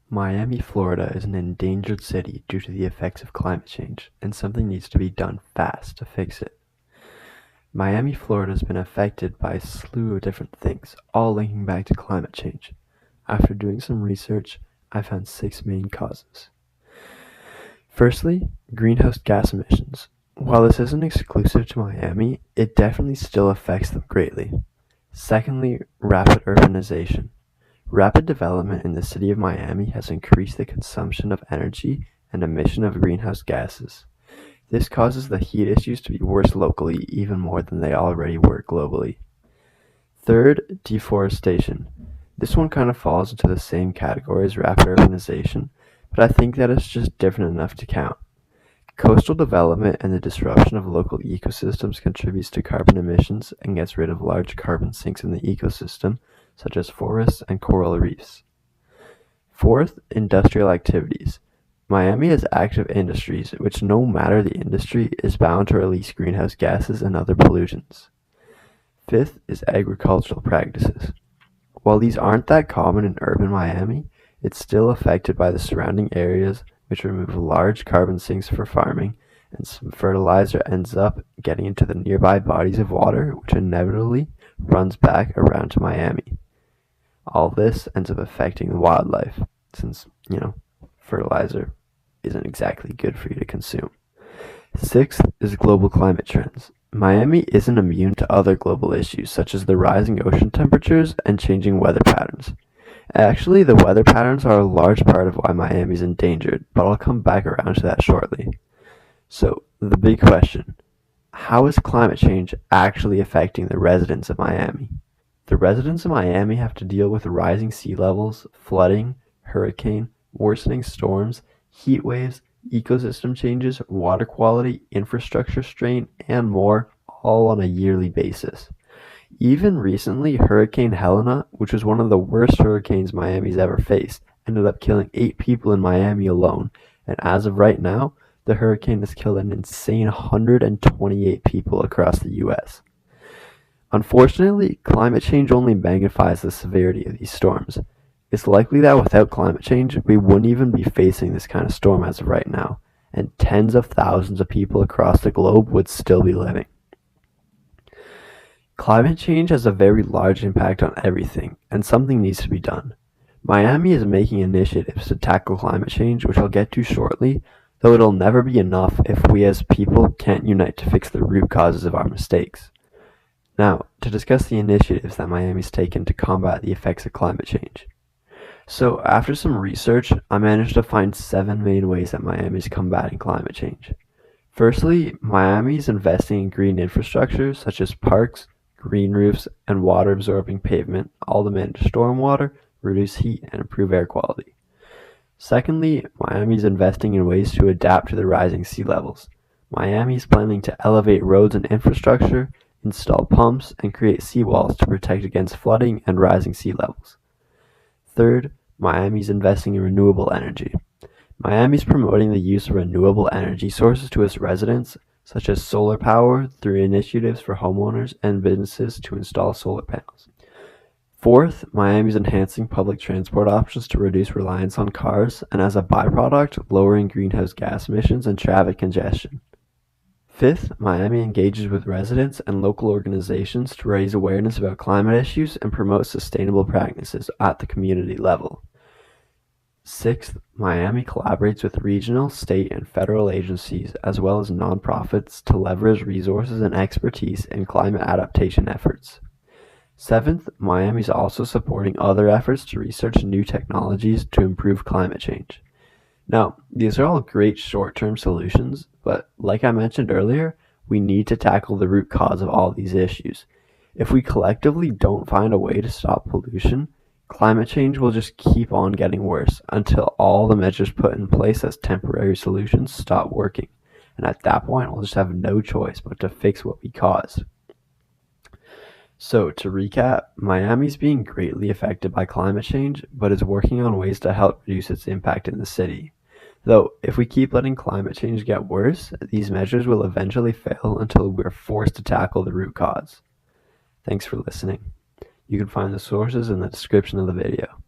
Miami, Florida is an endangered city due to the effects of climate change, and something needs to be done fast to fix it. Miami, Florida has been affected by a slew of different things, all linking back to climate change. After doing some research, I found 6 main causes. Firstly, greenhouse gas emissions. While this isn't exclusive to Miami, it definitely still affects them greatly. Secondly, rapid urbanization. Rapid development in the city of Miami has increased the consumption of energy and emission of greenhouse gases. This causes the heat issues to be worse locally even more than they already were globally. Third, deforestation. This one kind of falls into the same category as rapid urbanization, but I think that it's just different enough to count. Coastal development and the disruption of local ecosystems contributes to carbon emissions and gets rid of large carbon sinks in the ecosystem, such as forests and coral reefs. Fourth, industrial activities. Miami has active industries, which no matter the industry is bound to release greenhouse gases and other pollutants. Fifth is agricultural practices. While these aren't that common in urban Miami, it's still affected by the surrounding areas, which remove large carbon sinks for farming, and some fertilizer ends up getting into the nearby bodies of water, which inevitably runs back around to Miami. All this ends up affecting the wildlife, since, fertilizer isn't exactly good for you to consume. Sixth is global climate trends. Miami isn't immune to other global issues, such as the rising ocean temperatures and changing weather patterns. Actually, the weather patterns are a large part of why Miami is endangered, but I'll come back around to that shortly. So, the big question: how is climate change actually affecting the residents of Miami? The residents of Miami have to deal with rising sea levels, flooding, hurricane, worsening storms, heat waves, ecosystem changes, water quality, infrastructure strain, and more, all on a yearly basis. Even recently, Hurricane Helena, which was one of the worst hurricanes Miami's ever faced, ended up killing 8 people in Miami alone, and as of right now, the hurricane has killed an insane 128 people across the US. Unfortunately, climate change only magnifies the severity of these storms. It's likely that without climate change, we wouldn't even be facing this kind of storm as of right now, and tens of thousands of people across the globe would still be living. Climate change has a very large impact on everything, and something needs to be done. Miami is making initiatives to tackle climate change, which I'll get to shortly, though it'll never be enough if we as people can't unite to fix the root causes of our mistakes. Now, to discuss the initiatives that Miami's taken to combat the effects of climate change. So, after some research, I managed to find 7 main ways that Miami's combating climate change. Firstly, Miami's investing in green infrastructure such as parks, green roofs, and water-absorbing pavement, all to manage stormwater, reduce heat, and improve air quality. Secondly, Miami's investing in ways to adapt to the rising sea levels. Miami is planning to elevate roads and infrastructure, install pumps, and create seawalls to protect against flooding and rising sea levels. Third, Miami is investing in renewable energy. Miami is promoting the use of renewable energy sources to its residents, such as solar power, through initiatives for homeowners and businesses to install solar panels. Fourth, Miami is enhancing public transport options to reduce reliance on cars, and as a byproduct, lowering greenhouse gas emissions and traffic congestion. Fifth, Miami engages with residents and local organizations to raise awareness about climate issues and promote sustainable practices at the community level. Sixth, Miami collaborates with regional, state, and federal agencies as well as nonprofits to leverage resources and expertise in climate adaptation efforts. Seventh, Miami is also supporting other efforts to research new technologies to improve climate change. Now, these are all great short-term solutions, but like I mentioned earlier, we need to tackle the root cause of all these issues. If we collectively don't find a way to stop pollution, climate change will just keep on getting worse until all the measures put in place as temporary solutions stop working. And at that point, we'll just have no choice but to fix what we caused. So, to recap, Miami's being greatly affected by climate change, but is working on ways to help reduce its impact in the city. Though, if we keep letting climate change get worse, these measures will eventually fail until we're forced to tackle the root cause. Thanks for listening. You can find the sources in the description of the video.